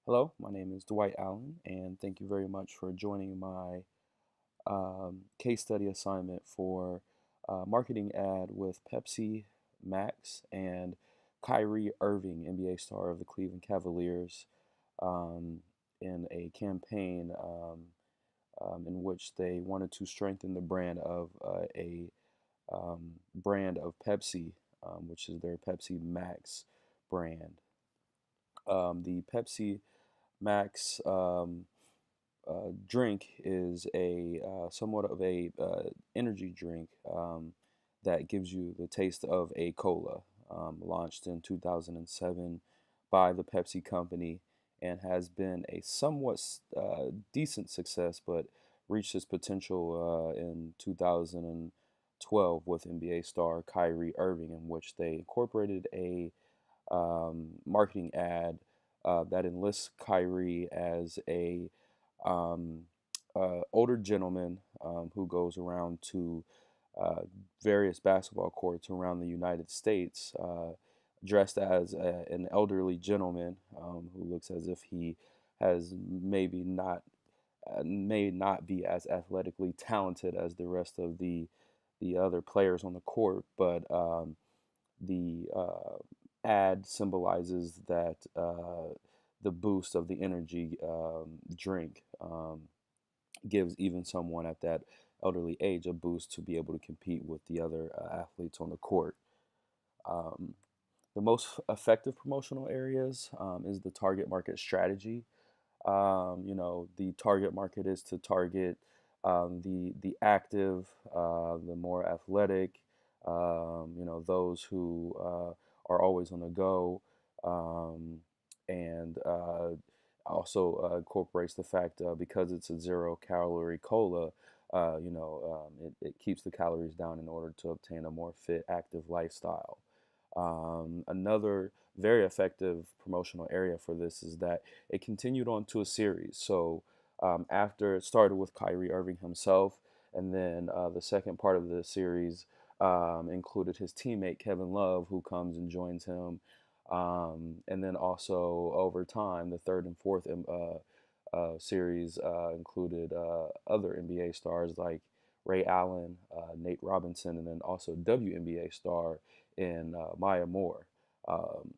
Hello, my name is Dwight Allen, and thank you very much for joining my case study assignment for marketing ad with Pepsi, Max, and Kyrie Irving, NBA star of the Cleveland Cavaliers, um, in a campaign in which they wanted to strengthen the brand of a brand of Pepsi, which is their Pepsi Max brand. The Pepsi Max drink is a somewhat of a energy drink that gives you the taste of a cola. Launched in 2007 by the Pepsi company and has been a somewhat decent success, but reached its potential in 2012 with NBA star Kyrie Irving, in which they incorporated a marketing ad that enlists Kyrie as a um, older gentleman who goes around to uh, various basketball courts around the United States, dressed as an elderly gentleman who looks as if he has maybe not may not be as athletically talented as the rest of the other players on the court, but the ad symbolizes that the boost of the energy drink gives even someone at that elderly age a boost to be able to compete with the other athletes on the court. Um, the most effective promotional areas is the target market strategy. The target market is to target the active, the more athletic, those who are always on the go, um, and also incorporates the fact because it's a 0 calorie cola. It keeps the calories down in order to obtain a more fit, active lifestyle. Another very effective promotional area for this is that it continued on to a series. So after it started with Kyrie Irving himself, and then the second part of the series included his teammate Kevin Love, who comes and joins him. And then also over time, the third and fourth series included other NBA stars like Ray Allen, Nate Robinson, and then also WNBA star in Maya Moore. Um,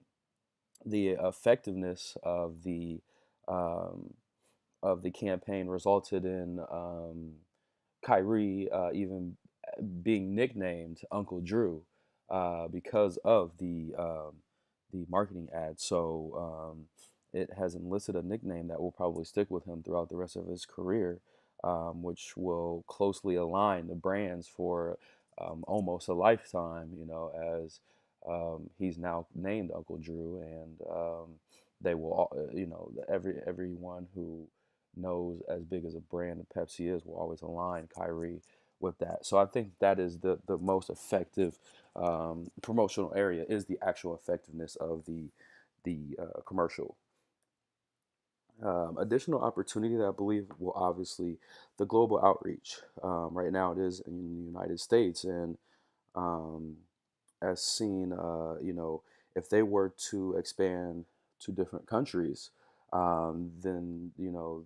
the effectiveness um, of the campaign resulted in Kyrie even being nicknamed Uncle Drew because of the marketing ad. So it has enlisted a nickname that will probably stick with him throughout the rest of his career, which will closely align the brands for almost a lifetime. As he's now named Uncle Drew, and they will, everyone who knows as big as a brand that Pepsi is will always align Kyrie with that. So I think that is the most effective promotional area is the actual effectiveness of the commercial. Additional opportunity that I believe will obviously the global outreach. Right now it is in the United States, and um, as seen, if they were to expand to different countries, then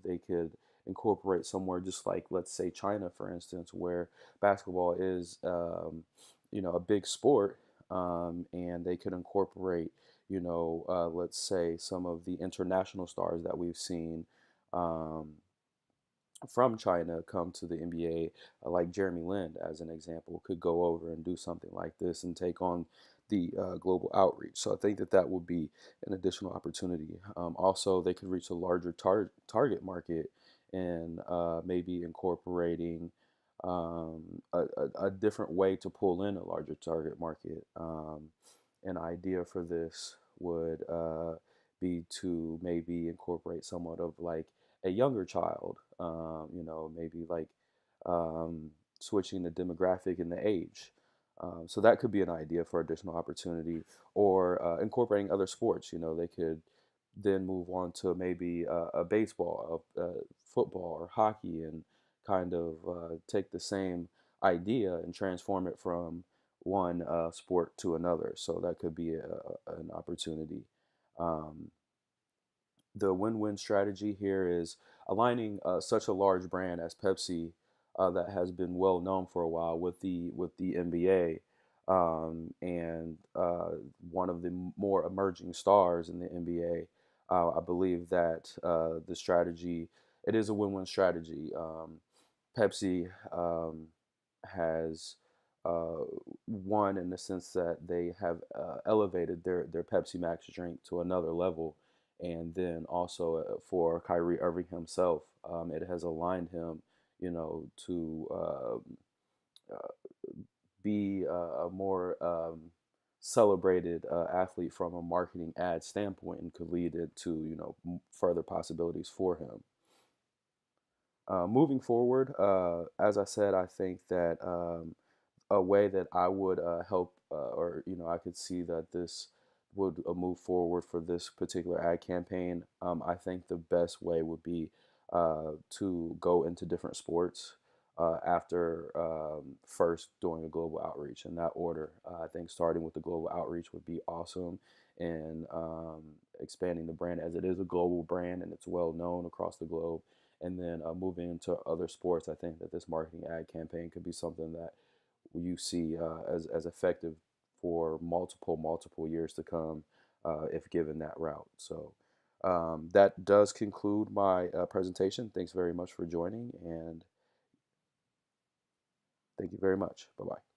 they could incorporate somewhere just like, let's say, China, for instance, where basketball is a big sport, and they could incorporate let's say some of the international stars that we've seen. Um, from China come to the NBA, like Jeremy Lin, as an example, could go over and do something like this and take on the global outreach. So I think that that would be an additional opportunity. Also, they could reach a larger target market and maybe incorporating a different way to pull in a larger target market. An idea for this would be to maybe incorporate somewhat of like a younger child, maybe like switching the demographic and the age. So that could be an idea for additional opportunity, or incorporating other sports. They could then move on to maybe a baseball, a football, or hockey, and kind of take the same idea and transform it from one sport to another. So that could be an opportunity. Um, the win-win strategy here is aligning such a large brand as Pepsi, that has been well known for a while, with the NBA, and one of the more emerging stars in the NBA. I believe that the strategy, it is a win-win strategy. Pepsi has uh, won in the sense that they have elevated their Pepsi Max drink to another level, and then also for Kyrie Irving himself, it has aligned him, to uh, be a more celebrated athlete from a marketing ad standpoint, and could lead it to further possibilities for him. Moving forward, as I said, I think that a way that I would help, or I could see that this would move forward for this particular ad campaign. I think the best way would be to go into different sports after first doing a global outreach in that order. I think starting with the global outreach would be awesome, and expanding the brand, as it is a global brand and it's well known across the globe. And then moving into other sports, I think that this marketing ad campaign could be something that you see as effective for multiple years to come, if given that route. So that does conclude my presentation. Thanks very much for joining, and thank you very much. Bye bye.